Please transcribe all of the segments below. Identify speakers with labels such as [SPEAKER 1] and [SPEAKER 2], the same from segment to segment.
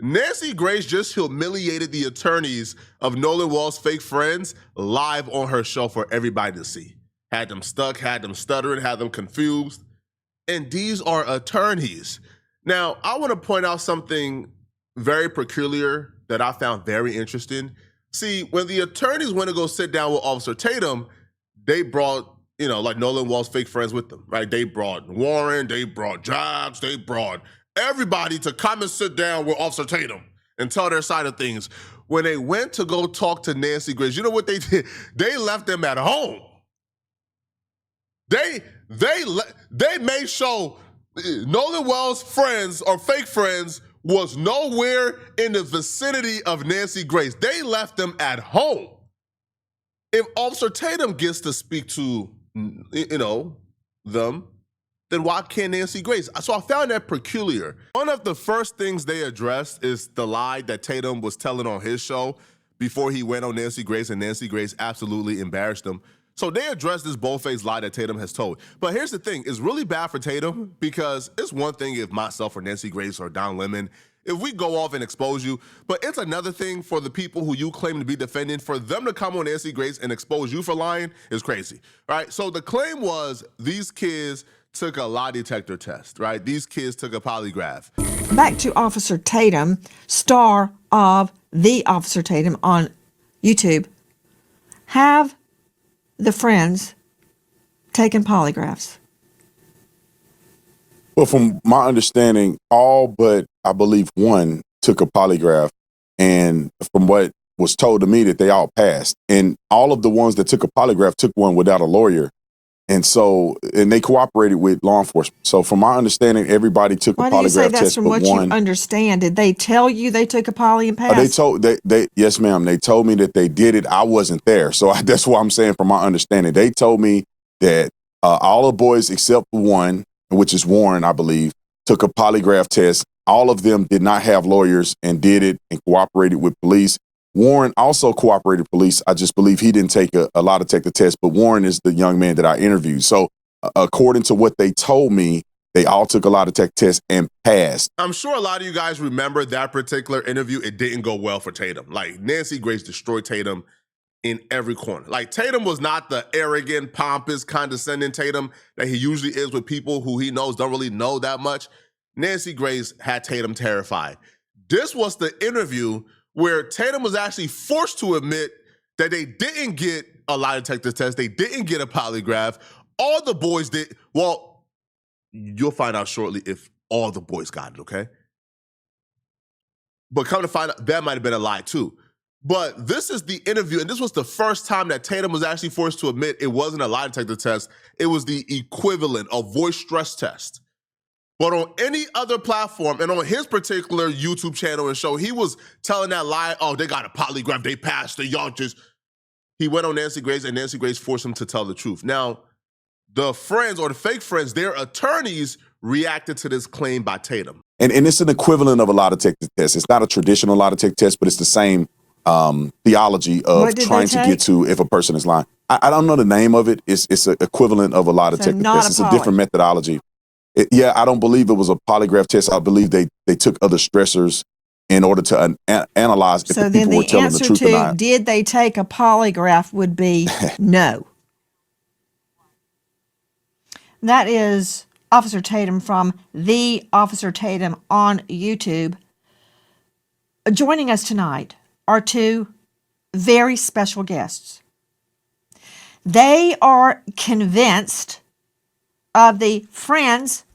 [SPEAKER 1] Nancy Grace just humiliated the attorneys of Nolan Wall's fake friends live on her show for everybody to see. Had them stuck, had them stuttering, had them confused. And these are attorneys. Now, I want to point out something very peculiar that I found very interesting. See, when the attorneys went to go sit down with Officer Tatum, they brought, like Nolan Wall's fake friends with them, right? They brought Warren, they brought Jags, they brought everybody to come and sit down with Officer Tatum and tell their side of things. When they went to go talk to Nancy Grace, you know what they did? They left them at home. They made sure Nolan Wall's friends or fake friends was nowhere in the vicinity of Nancy Grace. They left them at home. If Officer Tatum gets to speak to, them, then why can't Nancy Grace? So I found that peculiar. One of the first things they addressed is the lie that Tatum was telling on his show before he went on Nancy Grace, and Nancy Grace absolutely embarrassed him. So they addressed this bold-faced lie that Tatum has told. But here's the thing, it's really bad for Tatum because it's one thing if myself or Nancy Grace or Don Lemon, if we go off and expose you, but it's another thing for the people who you claim to be defending, for them to come on Nancy Grace and expose you for lying is crazy, right? So the claim was these kids took a lie detector test, right? These kids took a polygraph.
[SPEAKER 2] Back to Officer Tatum, star of The Officer Tatum on YouTube. Have the friends taken polygraphs?
[SPEAKER 3] Well, from my understanding, all but I believe one took a polygraph, and from what was told to me that they all passed. And all of the ones that took a polygraph took one without a lawyer. And they cooperated with law enforcement. So from my understanding, everybody took a polygraph test.
[SPEAKER 2] Why do you say that's from what
[SPEAKER 3] one.
[SPEAKER 2] You understand? Did they tell you they took a poly and passed?
[SPEAKER 3] Yes, ma'am. They told me that they did it. I wasn't there. So that's what I'm saying from my understanding. They told me that all the boys except one, which is Warren, I believe, took a polygraph test. All of them did not have lawyers and did it and cooperated with police. Warren also cooperated with police. I just believe he didn't take a lie detector test, but Warren is the young man that I interviewed. So according to what they told me, they all took a lie detector test and passed.
[SPEAKER 1] I'm sure a lot of you guys remember that particular interview. It didn't go well for Tatum. Like, Nancy Grace destroyed Tatum in every corner. Like, Tatum was not the arrogant, pompous, condescending Tatum that he usually is with people who he knows don't really know that much. Nancy Grace had Tatum terrified. This was the interview where Tatum was actually forced to admit that they didn't get a lie detector test, they didn't get a polygraph. All the boys did. Well, you'll find out shortly if all the boys got it, okay? But come to find out, that might have been a lie too. But this is the interview, and this was the first time that Tatum was actually forced to admit it wasn't a lie detector test. It was the equivalent of voice stress test. But on any other platform, and on his particular YouTube channel and show, he was telling that lie, oh, they got a polygraph, they passed, y'all just... He went on Nancy Grace, and Nancy Grace forced him to tell the truth. Now, the friends or the fake friends, their attorneys reacted to this claim by Tatum.
[SPEAKER 3] And it's an equivalent of a lie detector test. It's not a traditional lie detector test, but it's the same theology of trying to get to if a person is lying. I don't know the name of it. It's an equivalent of a lie detector test. It's a different methodology. I don't believe it was a polygraph test. I believe they took other stressors in order to analyze if the people were telling the truth or not. So then the answer to
[SPEAKER 2] did they take a polygraph would be no. That is Officer Tatum from The Officer Tatum on YouTube. Joining us tonight are two very special guests. They are convinced of the friends,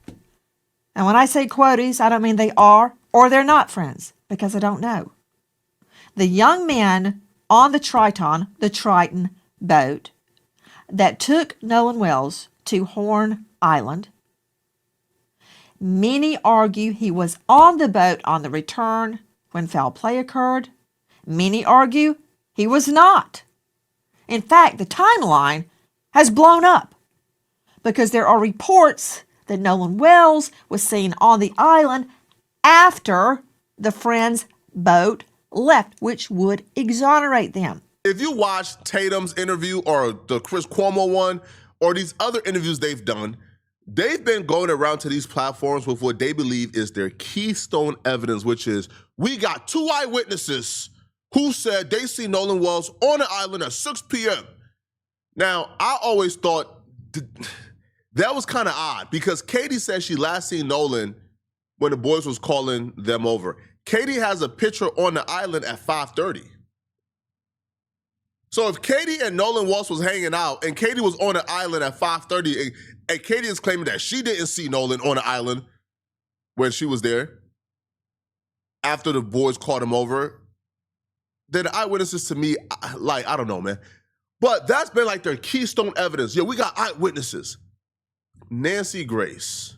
[SPEAKER 2] and when I say quoties, I don't mean they are or they're not friends, because I don't know. The young men on the Triton boat that took Nolan Wells to Horn Island. Many argue he was on the boat on the return when foul play occurred. Many argue he was not. In fact, the timeline has blown up because there are reports that Nolan Wells was seen on the island after the friend's boat left, which would exonerate them.
[SPEAKER 1] If you watch Tatum's interview or the Chris Cuomo one or these other interviews they've done, they've been going around to these platforms with what they believe is their keystone evidence, which is We got 2 eyewitnesses who said they see Nolan Wells on the island at 6 p.m. Now, I always thought that was kind of odd because Katie said she last seen Nolan when the boys was calling them over. Katie has a picture on the island at 5:30. So if Katie and Nolan Walsh was hanging out and Katie was on the island at 5:30 and Katie is claiming that she didn't see Nolan on the island when she was there after the boys called him over, then the eyewitnesses to me, like, I don't know, man. But that's been like their keystone evidence. Yeah, we got eyewitnesses. Nancy Grace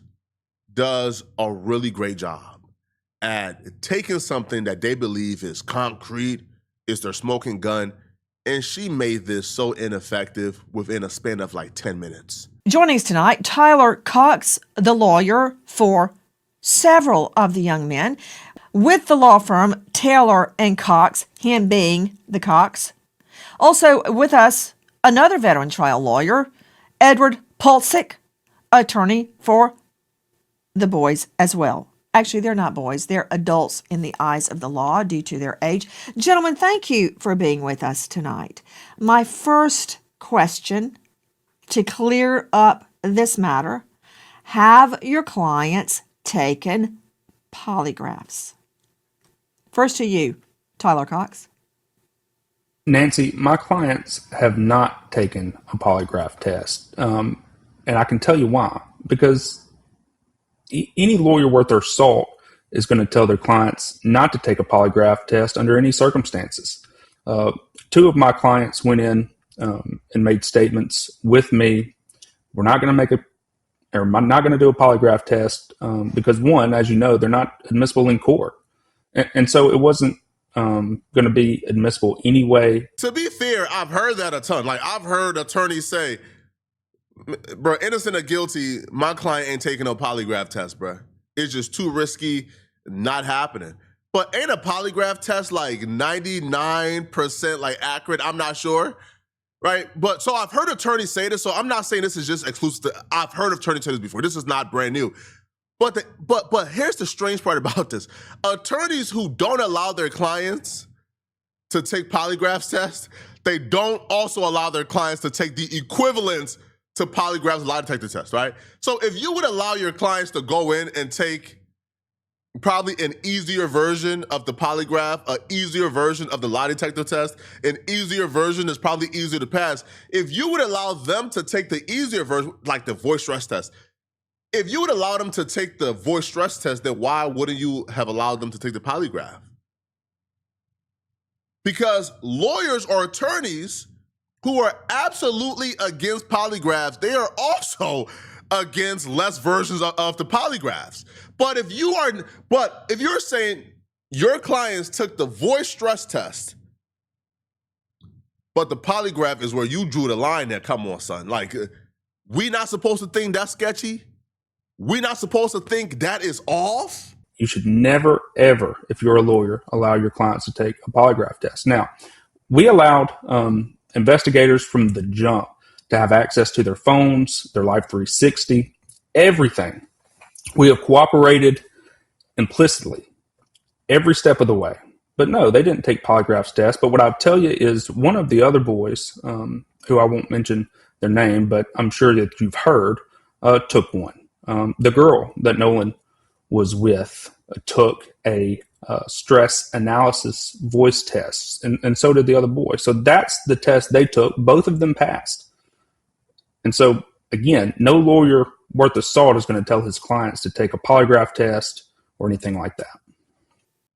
[SPEAKER 1] does a really great job at taking something that they believe is concrete, is their smoking gun, and she made this so ineffective within a span of like 10 minutes.
[SPEAKER 2] Joining us tonight, Tyler Cox, the lawyer for several of the young men, with the law firm Taylor and Cox, him being the Cox. Also with us, another veteran trial lawyer, Edward Pulsick, attorney for the boys as well. Actually, they're not boys. They're adults in the eyes of the law due to their age. Gentlemen, thank you for being with us tonight. My first question to clear up this matter, have your clients taken polygraphs? First to you, Tyler Cox.
[SPEAKER 4] Nancy, my clients have not taken a polygraph test. And I can tell you why. Because any lawyer worth their salt is going to tell their clients not to take a polygraph test under any circumstances. 2 of my clients went in and made statements with me. We're not going to not going to do a polygraph test because, one, as you know, they're not admissible in court. And so it wasn't going to be admissible anyway.
[SPEAKER 1] To be fair, I've heard that a ton. Like, I've heard attorneys say, bro, innocent or guilty, my client ain't taking no polygraph test, bro. It's just too risky, not happening. But ain't a polygraph test like 99% like accurate? I'm not sure, right? But so I've heard attorneys say this, so I'm not saying this is just exclusive to, I've heard of attorneys say this before. This is not brand new. But here's the strange part about this. Attorneys who don't allow their clients to take polygraph tests, they don't also allow their clients to take the equivalents to polygraphs lie detector tests, right? So if you would allow your clients to go in and take probably an easier version of the polygraph, an easier version of the lie detector test, an easier version that's probably easier to pass, if you would allow them to take the easier version, like the voice stress test, if you would allow them to take the voice stress test, then why wouldn't you have allowed them to take the polygraph? Because lawyers or attorneys who are absolutely against polygraphs, they are also against less versions of the polygraphs. But if you're saying your clients took the voice stress test, but the polygraph is where you drew the line there, come on, son. Like, we not supposed to think that's sketchy? We not supposed to think that is off?
[SPEAKER 4] You should never, ever, if you're a lawyer, allow your clients to take a polygraph test. Now, we allowed investigators from the jump to have access to their phones, their Life 360, everything. We have cooperated implicitly every step of the way. But no, they didn't take polygraphs tests. But what I'll tell you is one of the other boys, who I won't mention their name, but I'm sure that you've heard, took one. The girl that Nolan was with took a stress analysis voice test, and so did the other boy. So that's the test they took. Both of them passed. And so, again, no lawyer worth the salt is going to tell his clients to take a polygraph test or anything like that.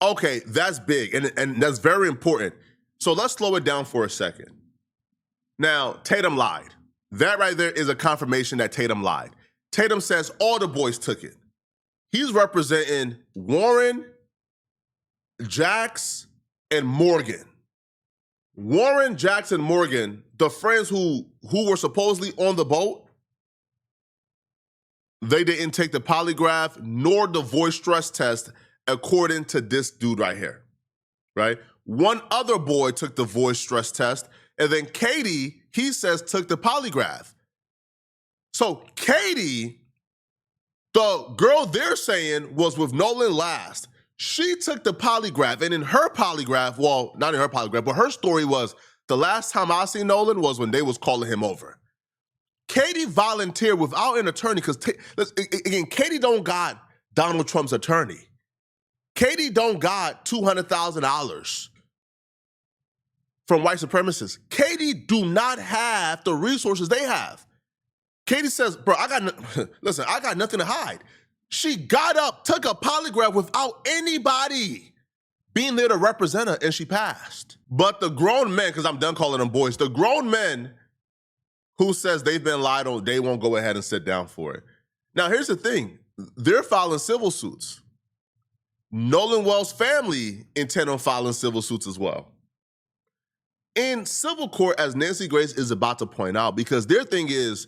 [SPEAKER 1] Okay, that's big, and that's very important. So let's slow it down for a second. Now, Tatum lied. That right there is a confirmation that Tatum lied. Tatum says all the boys took it. He's representing Warren, Jax, and Morgan. Warren, Jax, and Morgan, the friends who were supposedly on the boat, they didn't take the polygraph nor the voice stress test according to this dude right here, right? One other boy took the voice stress test, and then Katie, he says, took the polygraph. So Katie, the girl they're saying was with Nolan last, She took the polygraph, and in her polygraph, well, not in her polygraph, but her story was the last time I seen Nolan was when they was calling him over. Katie volunteered without an attorney because, again, Katie don't got Donald Trump's attorney. Katie don't got $200,000 from white supremacists. Katie do not have the resources they have. Katie says, bro, I got nothing to hide. She got up, took a polygraph without anybody being there to represent her, and she passed. But the grown men, because I'm done calling them boys, the grown men who says they've been lied on, they won't go ahead and sit down for it. Now, here's the thing. They're filing civil suits. Nolan Wells' family intend on filing civil suits as well. In civil court, as Nancy Grace is about to point out, because their thing is,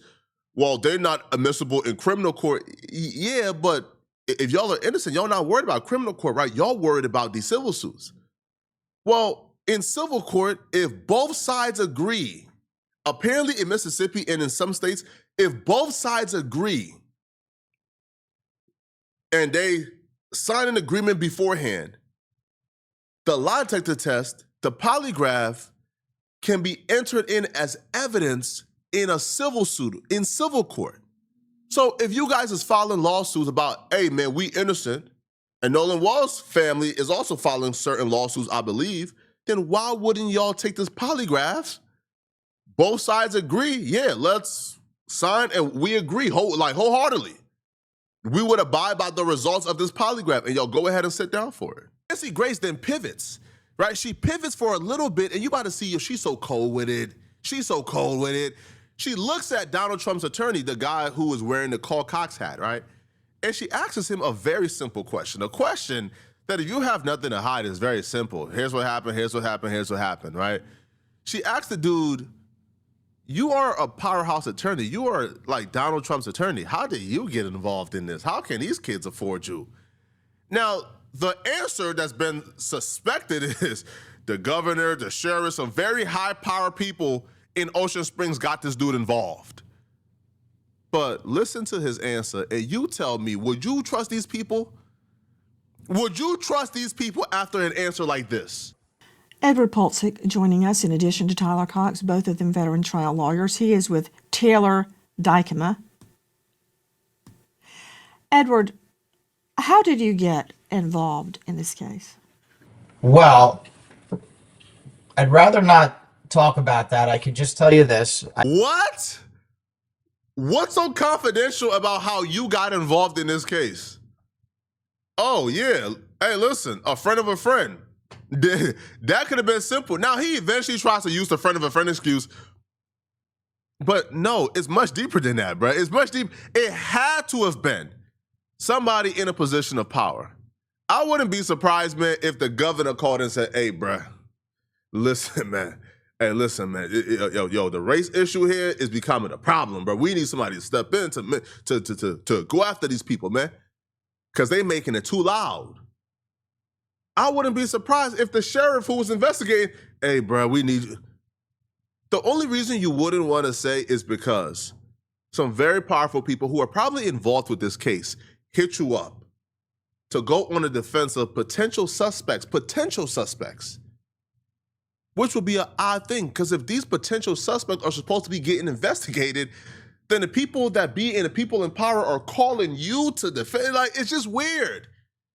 [SPEAKER 1] well, they're not admissible in criminal court. Yeah, but if y'all are innocent, y'all not worried about criminal court, right? Y'all worried about these civil suits. Well, in civil court, if both sides agree, apparently in Mississippi and in some states, if both sides agree and they sign an agreement beforehand, the lie detector test, the polygraph, can be entered in as evidence in a civil suit, in civil court. So if you guys is filing lawsuits about, hey man, we innocent, and Nolan Wall's family is also filing certain lawsuits, I believe, then why wouldn't y'all take this polygraph? Both sides agree, yeah, let's sign, and we agree wholeheartedly. We would abide by the results of this polygraph, and y'all go ahead and sit down for it. Nancy Grace then pivots, right? She pivots for a little bit, and you about to see, she's so cold with it. She's so cold with it. She looks at Donald Trump's attorney, the guy who was wearing the Carl Cox hat, right? And she asks him a very simple question, a question that if you have nothing to hide is very simple. Here's what happened, here's what happened, here's what happened, right? She asks the dude, you are a powerhouse attorney. You are like Donald Trump's attorney. How did you get involved in this? How can these kids afford you? Now, the answer that's been suspected is the governor, the sheriff, some very high-power people in Ocean Springs got this dude involved. But listen to his answer, and you tell me, would you trust these people? Would you trust these people after an answer like this?
[SPEAKER 2] Edward Pulsick joining us in addition to Tyler Cox, both of them veteran trial lawyers. He is with Taylor Dykema. Edward, how did you get involved in this case?
[SPEAKER 5] Well, I'd rather not talk about that. I could just tell you this.
[SPEAKER 1] What? What's so confidential about how you got involved in this case? Oh, yeah. Hey, listen, a friend of a friend. That could have been simple. Now, he eventually tries to use the friend of a friend excuse. But no, it's much deeper than that, bro. It's much deeper. It had to have been somebody in a position of power. I wouldn't be surprised, man, if the governor called and said, hey, bro, listen, man. Hey, listen, man. Yo, the race issue here is becoming a problem, bro. We need somebody to step in to go after these people, man, because they making it too loud. I wouldn't be surprised if the sheriff who was investigating, hey, bro, we need you. The only reason you wouldn't want to say is because some very powerful people who are probably involved with this case hit you up to go on the defense of potential suspects, which would be an odd thing, because if these potential suspects are supposed to be getting investigated, then the people that be in the people in power are calling you to defend. Like, it's just weird.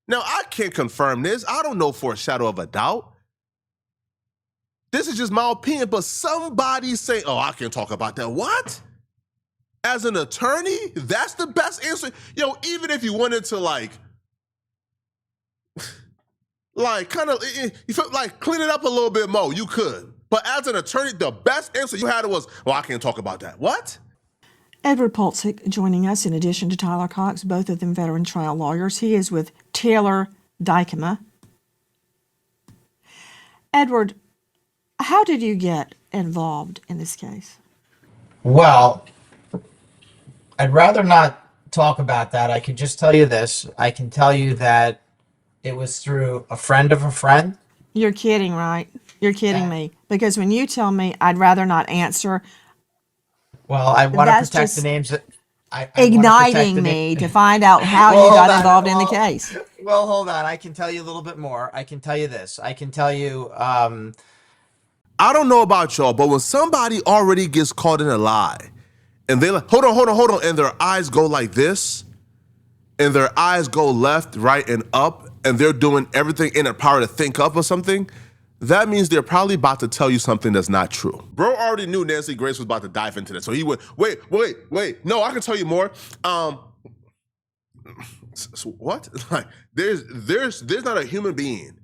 [SPEAKER 1] Now, I can't confirm this. I don't know for a shadow of a doubt. This is just my opinion, but somebody's saying, oh, I can't talk about that. What? As an attorney, that's the best answer? Yo, even if you wanted to kind of, you felt like clean it up a little bit more, you could. But as an attorney, the best answer you had was, well, I can't talk about that. What?
[SPEAKER 2] Edward Pulsick joining us in addition to Tyler Cox, both of them veteran trial lawyers. He is with Taylor Dykema. Edward, how did you get involved in this case?
[SPEAKER 5] Well, I'd rather not talk about that. I could just tell you this. I can tell you that it was through a friend of a friend.
[SPEAKER 2] You're kidding, right? You're kidding me. Because when you tell me I'd rather not answer,
[SPEAKER 5] Well, I want to
[SPEAKER 2] That's
[SPEAKER 5] protect
[SPEAKER 2] just-
[SPEAKER 5] the names. I want to protect
[SPEAKER 2] igniting
[SPEAKER 5] the
[SPEAKER 2] me to find out how
[SPEAKER 5] Well,
[SPEAKER 2] you
[SPEAKER 5] hold
[SPEAKER 2] got
[SPEAKER 5] on.
[SPEAKER 2] involved in the case.
[SPEAKER 5] Well, hold on. I can tell you a little bit more. I can tell you this. I can tell you.
[SPEAKER 1] I don't know about y'all, but when somebody already gets caught in a lie, and they like, hold on, and their eyes go like this, and their eyes go left, right, and up, and they're doing everything in their power to think up or something, that means they're probably about to tell you something that's not true. Bro already knew Nancy Grace was about to dive into this, so he went, wait, no, I can tell you more. What? Like, there's not a human being,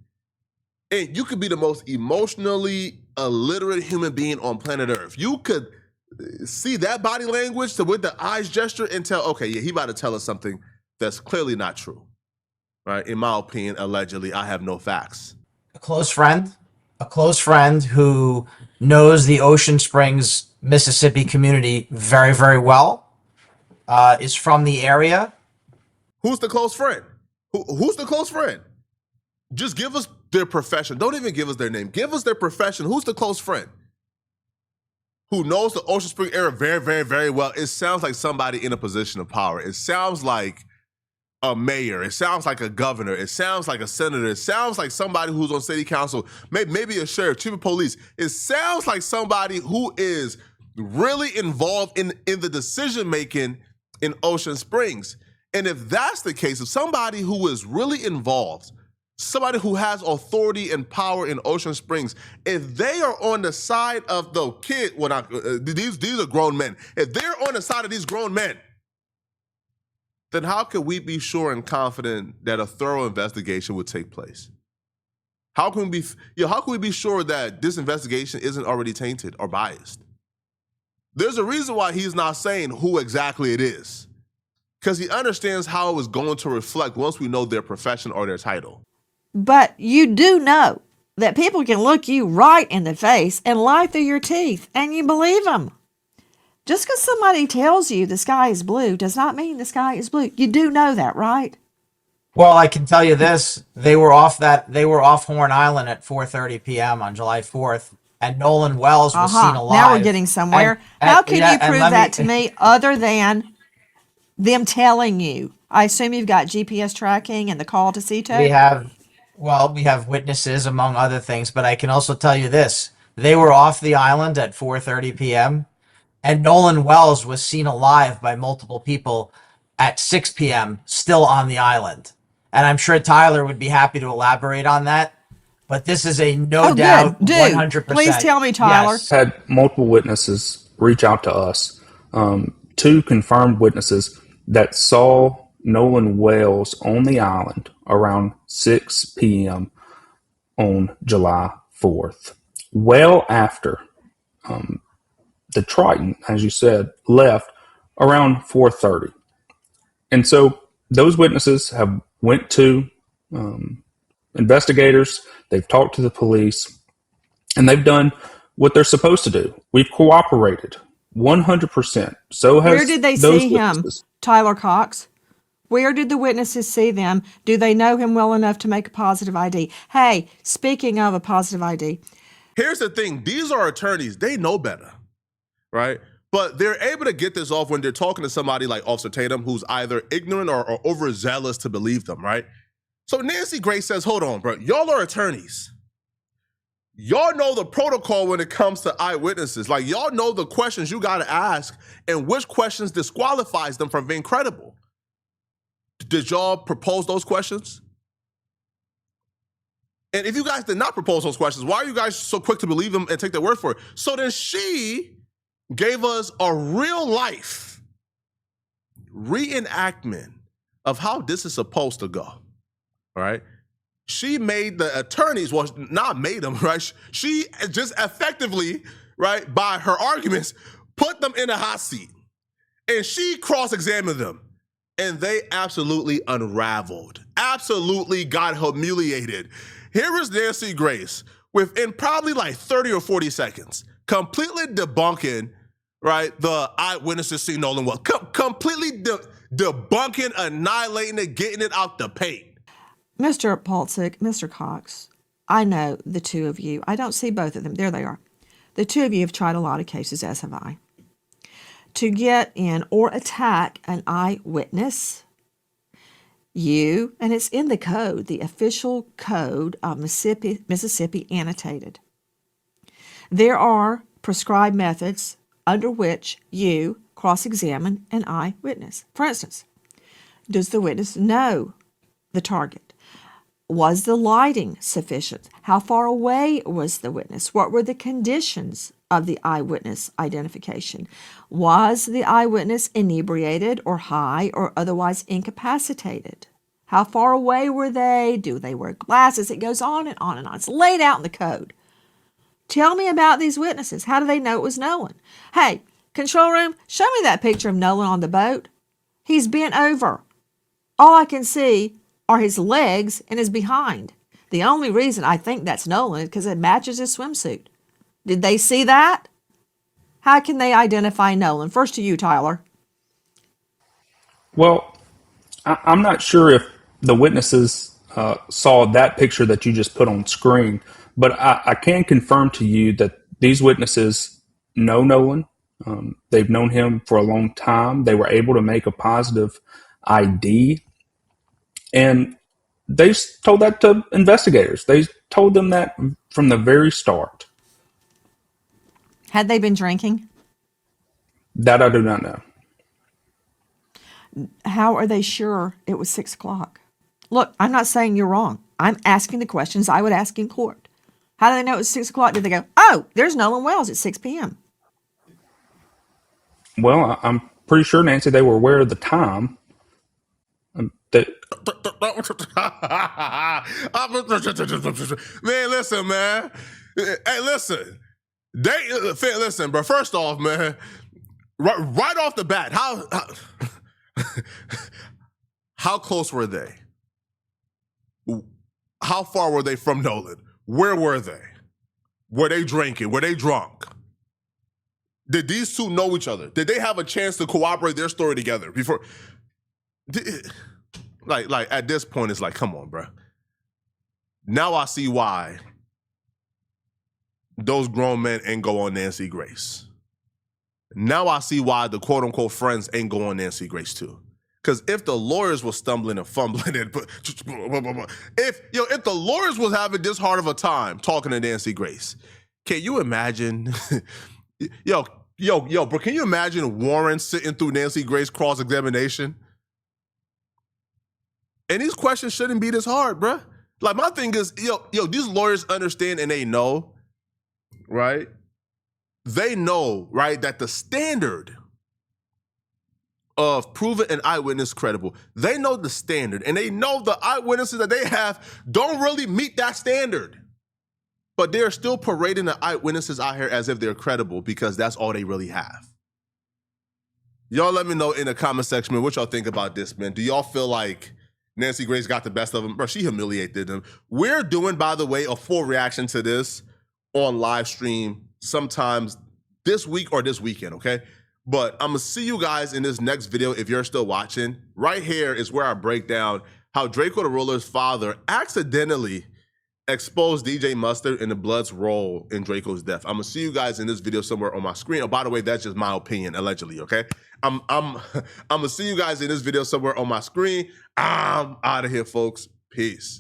[SPEAKER 1] and you could be the most emotionally illiterate human being on planet Earth. You could see that body language with the eyes gesture and tell, okay, yeah, he about to tell us something that's clearly not true, right? In my opinion, allegedly, I have no facts.
[SPEAKER 5] A close friend who knows the Ocean Springs, Mississippi community very, very well, is from the area.
[SPEAKER 1] Who's the close friend? Who's the close friend? Just give us their profession. Don't even give us their name. Give us their profession. Who's the close friend? Who knows the Ocean Spring area very, very, very well. It sounds like somebody in a position of power. It sounds like a mayor. It sounds like a governor. It sounds like a senator. It sounds like somebody who's on city council, maybe a sheriff, chief of police. It sounds like somebody who is really involved in the decision making in Ocean Springs. And if that's the case, if somebody who is really involved, somebody who has authority and power in Ocean Springs, if they are on the side of the kid, these are grown men. If they're on the side of these grown men, then how can we be sure and confident that a thorough investigation would take place? How can we be sure that this investigation isn't already tainted or biased? There's a reason why he's not saying who exactly it is, because he understands how it was going to reflect once we know their profession or their title.
[SPEAKER 2] But you do know that people can look you right in the face and lie through your teeth, and you believe them. Just because somebody tells you the sky is blue does not mean the sky is blue. You do know that, right?
[SPEAKER 5] Well, I can tell you this: they were off Horn Island at 4:30 p.m. on July 4th, and Nolan Wells was seen alive.
[SPEAKER 2] Now we're getting somewhere. How can you prove that to me other than them telling you? I assume you've got GPS tracking and the call to CETO?
[SPEAKER 5] We have witnesses, among other things, but I can also tell you this: they were off the island at 4:30 p.m. and Nolan Wells was seen alive by multiple people at 6 p.m. still on the island. And I'm sure Tyler would be happy to elaborate on that. But this is a no doubt, 100%.
[SPEAKER 2] Please tell me, Tyler.
[SPEAKER 5] Yes.
[SPEAKER 4] Had multiple witnesses reach out to us. Two confirmed witnesses that saw Nolan Wells on the island around 6 p.m. on July 4th. Well after the Triton, as you said, left around 4:30. And so those witnesses have went to investigators, they've talked to the police, and they've done what they're supposed to do. We've cooperated 100%. So has
[SPEAKER 2] Where did they
[SPEAKER 4] those
[SPEAKER 2] see
[SPEAKER 4] witnesses.
[SPEAKER 2] him, Tyler Cox? Where did the witnesses see them? Do they know him well enough to make a positive ID? Hey, speaking of a positive ID.
[SPEAKER 1] Here's the thing. These are attorneys. They know better, right? But they're able to get this off when they're talking to somebody like Officer Tatum, who's either ignorant or overzealous to believe them, right? So Nancy Grace says, hold on, bro. Y'all are attorneys. Y'all know the protocol when it comes to eyewitnesses. Like, y'all know the questions you got to ask and which questions disqualifies them from being credible. Did y'all propose those questions? And if you guys did not propose those questions, why are you guys so quick to believe them and take their word for it? So then she gave us a real life reenactment of how this is supposed to go, all right? She made the attorneys, well, not made them, right? She just effectively, right, by her arguments, put them in a hot seat. And she cross-examined them. And they absolutely unraveled, absolutely got humiliated. Here is Nancy Grace within probably like 30 or 40 seconds, completely debunking, right, the eyewitnesses see Nolan Wells, completely debunking, annihilating it, getting it out the paint.
[SPEAKER 2] Mr. Polczyk, Mr. Cox, I know the two of you. I don't see both of them. There they are. The two of you have tried a lot of cases, as have I. to get in or attack an eyewitness, and it's in the code, the official code of Mississippi annotated. There are prescribed methods under which you cross-examine an eyewitness. For instance, does the witness know the target? Was the lighting sufficient? How far away was the witness? What were the conditions of the eyewitness identification? Was the eyewitness inebriated or high or otherwise incapacitated? How far away were they? Do they wear glasses? It goes on and on and on. It's laid out in the code. Tell me about these witnesses. How do they know it was Nolan? Hey, control room, show me that picture of Nolan on the boat. He's bent over. All I can see are his legs and his behind. The only reason I think that's Nolan is because it matches his swimsuit. Did they see that? How can they identify Nolan? First to you, Tyler.
[SPEAKER 4] Well, I'm not sure if the witnesses saw that picture that you just put on screen, but I can confirm to you that these witnesses know Nolan. They've known him for a long time. They were able to make a positive ID. And they told that to investigators. They told them that from the very start.
[SPEAKER 2] Had they been drinking?
[SPEAKER 4] That I do not know.
[SPEAKER 2] How are they sure it was 6 o'clock? Look, I'm not saying you're wrong. I'm asking the questions I would ask in court. How do they know it was 6 o'clock? Did they go, oh, there's Nolan Wells at 6 p.m.?
[SPEAKER 1] Well, I'm pretty sure, Nancy, they were aware of the time. Man, listen, man. Hey, listen. Listen, bro. First off, man, right off the bat, how close were they? How far were they from Nolan? Where were they? Were they drinking? Were they drunk? Did these two know each other? Did they have a chance to corroborate their story together before? Like at this point, it's like, come on, bro. Now I see why those grown men ain't go on Nancy Grace. Now I see why the quote unquote friends ain't go on Nancy Grace too. Because if the lawyers were stumbling and fumbling, if the lawyers was having this hard of a time talking to Nancy Grace, can you imagine? Yo, bro, can you imagine Warren sitting through Nancy Grace cross-examination? And these questions shouldn't be this hard, bro. Like, my thing is, these lawyers understand and they know, right? They know, right, that the standard of proving an eyewitness credible, they know the standard, and they know the eyewitnesses that they have don't really meet that standard. But they're still parading the eyewitnesses out here as if they're credible because that's all they really have. Y'all let me know in the comment section, man, what y'all think about this, man. Do y'all feel like Nancy Grace got the best of them? Bro, she humiliated them. We're doing, by the way, a full reaction to this on live stream sometimes this week or this weekend, okay? But I'm going to see you guys in this next video if you're still watching. Right here is where I break down how Draco the Ruler's father accidentally exposed DJ Mustard and the Blood's role in Draco's death. I'm going to see you guys in this video somewhere on my screen. Oh, by the way, that's just my opinion, allegedly, okay? I'm going to see you guys in this video somewhere on my screen. I'm out of here, folks. Peace.